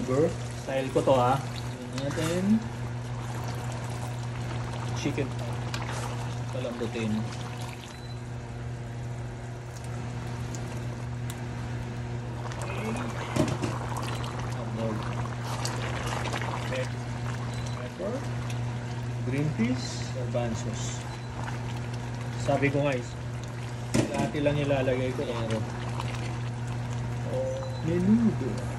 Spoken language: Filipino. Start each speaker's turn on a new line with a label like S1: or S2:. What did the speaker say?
S1: flavor. Style ko to ha. Tingnan natin. Chicken pot. Palambutin. Hotdog. Pepper. Green peas. Garbanzos. Sabi ko guys, lahat lang ilalagay ko. Menudo.